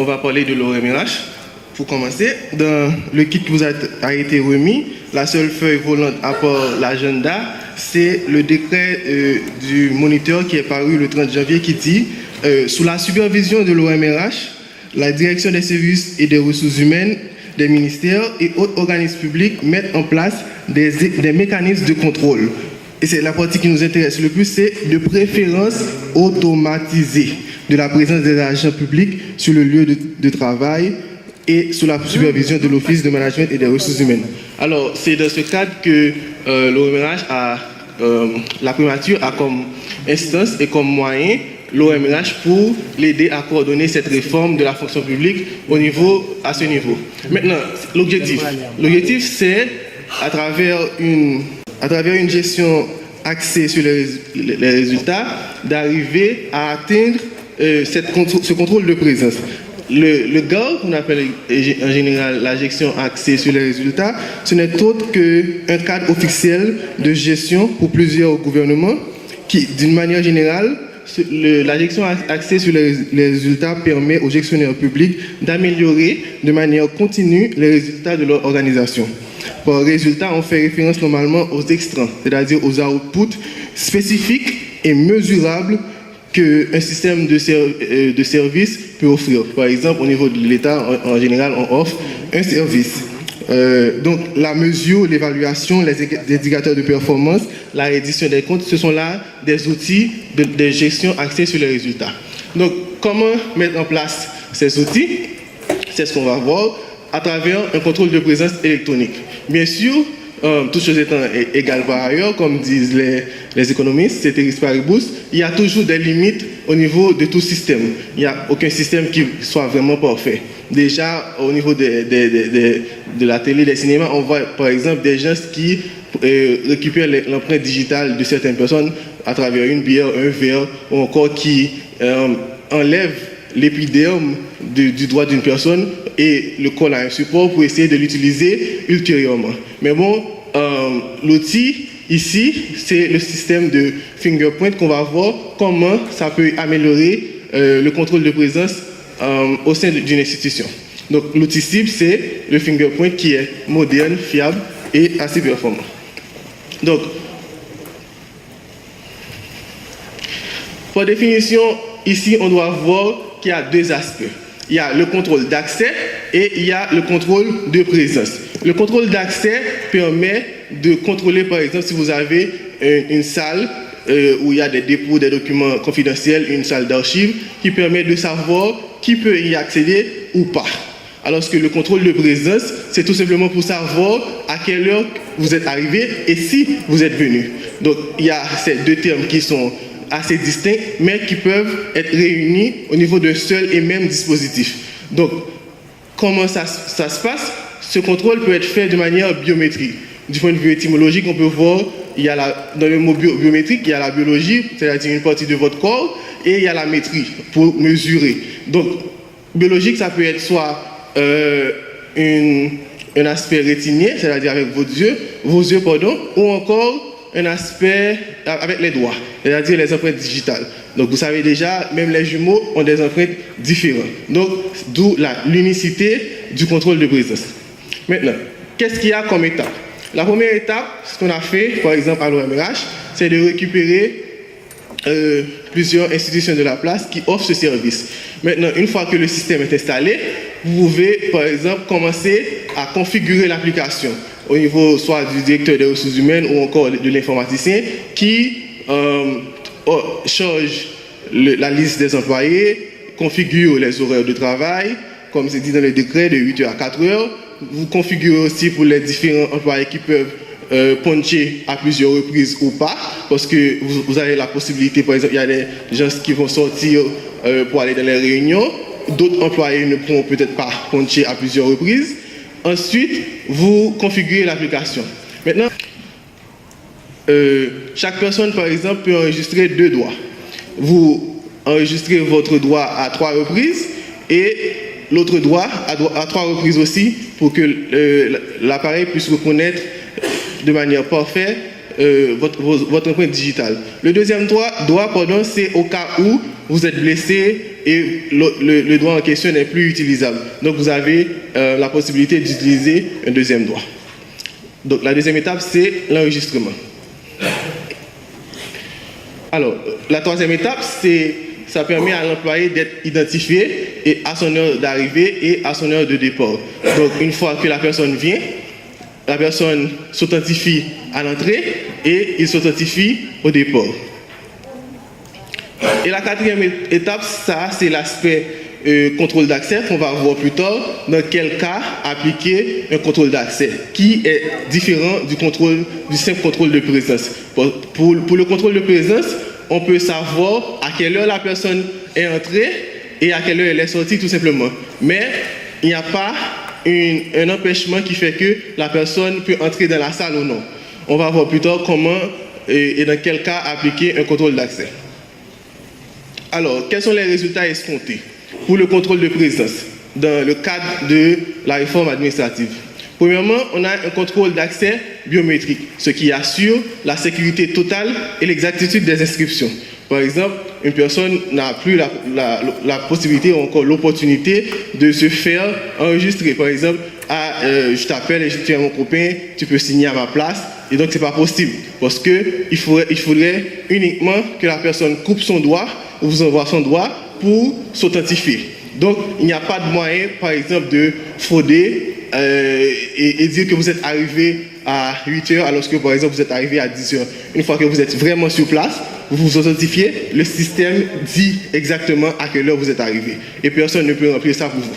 on va parler de l'OMRH. Pour commencer, dans le kit qui vous a été remis, la seule feuille volante à part l'agenda, c'est le décret du moniteur qui est paru le 30 janvier qui dit sous la supervision de l'OMRH, la direction des services et des ressources humaines des ministères et autres organismes publics mettent en place des mécanismes de contrôle. Et c'est la partie qui nous intéresse le plus, c'est de préférence automatisée de la présence des agents publics sur le lieu de travail et sous la supervision de l'Office de management et des ressources humaines. Alors, c'est dans ce cadre que l'OMRH a, la primature a comme instance et comme moyen l'OMRH pour l'aider à coordonner cette réforme de la fonction publique à ce niveau. Maintenant, l'objectif c'est, à travers une gestion axée sur les résultats, d'arriver à atteindre ce contrôle de présence. Le GAR, qu'on appelle en général la gestion axée sur les résultats, ce n'est autre qu'un cadre officiel de gestion pour plusieurs gouvernements qui, d'une manière générale, la gestion axée sur les résultats permet aux gestionnaires publics d'améliorer de manière continue les résultats de leur organisation. Par résultat, on fait référence normalement aux extrants, c'est-à-dire aux outputs spécifiques et mesurables qu'un système de service peut offrir. Par exemple, au niveau de l'État, en général, on offre un service. Donc, la mesure, l'évaluation, les indicateurs de performance, la reddition des comptes, ce sont là des outils de gestion axés sur les résultats. Donc, comment mettre en place ces outils? C'est ce qu'on va voir à travers un contrôle de présence électronique. Bien sûr, toutes choses étant égales par ailleurs, comme disent les économistes, ceteris paribus, il y a toujours des limites au niveau de tout système. Il n'y a aucun système qui soit vraiment parfait. Déjà, au niveau de la télé, des cinémas, on voit par exemple des gens qui récupèrent l'empreinte digitale de certaines personnes à travers une bière, un verre, ou encore qui enlèvent l'épiderme du doigt d'une personne et le colle à un support pour essayer de l'utiliser ultérieurement. Mais bon, l'outil ici, c'est le système de fingerprint qu'on va voir comment ça peut améliorer le contrôle de présence au sein d'une institution. Donc l'outil cible, c'est le fingerprint qui est moderne, fiable et assez performant. Donc, par définition, ici, on doit voir qu'il y a deux aspects. Il y a le contrôle d'accès et il y a le contrôle de présence. Le contrôle d'accès permet de contrôler, par exemple, si vous avez une salle où il y a des dépôts, des documents confidentiels, une salle d'archives, qui permet de savoir qui peut y accéder ou pas. Alors que le contrôle de présence, c'est tout simplement pour savoir à quelle heure vous êtes arrivé et si vous êtes venu. Donc, il y a ces deux termes qui sont assez distincts, mais qui peuvent être réunis au niveau d'un seul et même dispositif. Donc, comment ça se passe? Ce contrôle peut être fait de manière biométrique. Du point de vue étymologique, on peut voir, dans le mot biométrique, il y a la biologie, c'est-à-dire une partie de votre corps, et il y a la métrie, pour mesurer. Donc, biologique, ça peut être soit un aspect rétinien, c'est-à-dire avec vos yeux, ou encore un aspect avec les doigts, c'est-à-dire les empreintes digitales. Donc vous savez déjà, même les jumeaux ont des empreintes différentes. Donc d'où l'unicité du contrôle de présence. Maintenant, qu'est-ce qu'il y a comme étape? La première étape, ce qu'on a fait, par exemple à l'OMRH, c'est de récupérer plusieurs institutions de la place qui offrent ce service. Maintenant, une fois que le système est installé, vous pouvez, par exemple, commencer à configurer l'application au niveau soit du directeur des ressources humaines ou encore de l'informaticien qui charge la liste des employés, configure les horaires de travail, comme c'est dit dans le décret, de 8h à 4h. Vous configurez aussi pour les différents employés qui peuvent puncher à plusieurs reprises ou pas, parce que vous avez la possibilité, par exemple, il y a des gens qui vont sortir pour aller dans les réunions, d'autres employés ne pourront peut-être pas puncher à plusieurs reprises. Ensuite, vous configurez l'application. Maintenant, chaque personne, par exemple, peut enregistrer 2 doigts. Vous enregistrez votre doigt à 3 reprises et l'autre doigt à 3 reprises aussi pour que l'appareil puisse reconnaître de manière parfaite votre empreinte digitale. Le deuxième droit, c'est au cas où vous êtes blessé et le droit en question n'est plus utilisable. Donc vous avez la possibilité d'utiliser un deuxième droit. Donc la deuxième étape, c'est l'enregistrement. Alors, la troisième étape, ça permet à l'employé d'être identifié et à son heure d'arrivée et à son heure de départ. Donc, une fois que la personne vient, la personne s'authentifie à l'entrée et il s'authentifie au départ. Et la quatrième étape, ça, c'est l'aspect contrôle d'accès qu'on va voir plus tard, dans quel cas appliquer un contrôle d'accès, qui est différent du simple contrôle de présence. Pour le contrôle de présence, on peut savoir à quelle heure la personne est entrée et à quelle heure elle est sortie, tout simplement. Mais il n'y a pas un empêchement qui fait que la personne peut entrer dans la salle ou non. On va voir plus tard comment et dans quel cas appliquer un contrôle d'accès. Alors, quels sont les résultats escomptés pour le contrôle de présence dans le cadre de la réforme administrative? Premièrement, on a un contrôle d'accès biométrique, ce qui assure la sécurité totale et l'exactitude des inscriptions. Par exemple, une personne n'a plus la possibilité ou encore l'opportunité de se faire enregistrer. Par exemple, je t'appelle et je dis à mon copain, tu peux signer à ma place. Et donc, ce n'est pas possible parce qu'il faudrait uniquement que la personne coupe son doigt ou vous envoie son doigt pour s'authentifier. Donc, il n'y a pas de moyen, par exemple, de frauder et dire que vous êtes arrivé à 8 heures alors que, par exemple, vous êtes arrivé à 10 heures. Une fois que vous êtes vraiment sur place, vous vous authentifiez, le système dit exactement à quelle heure vous êtes arrivé. Et personne ne peut remplir ça pour vous.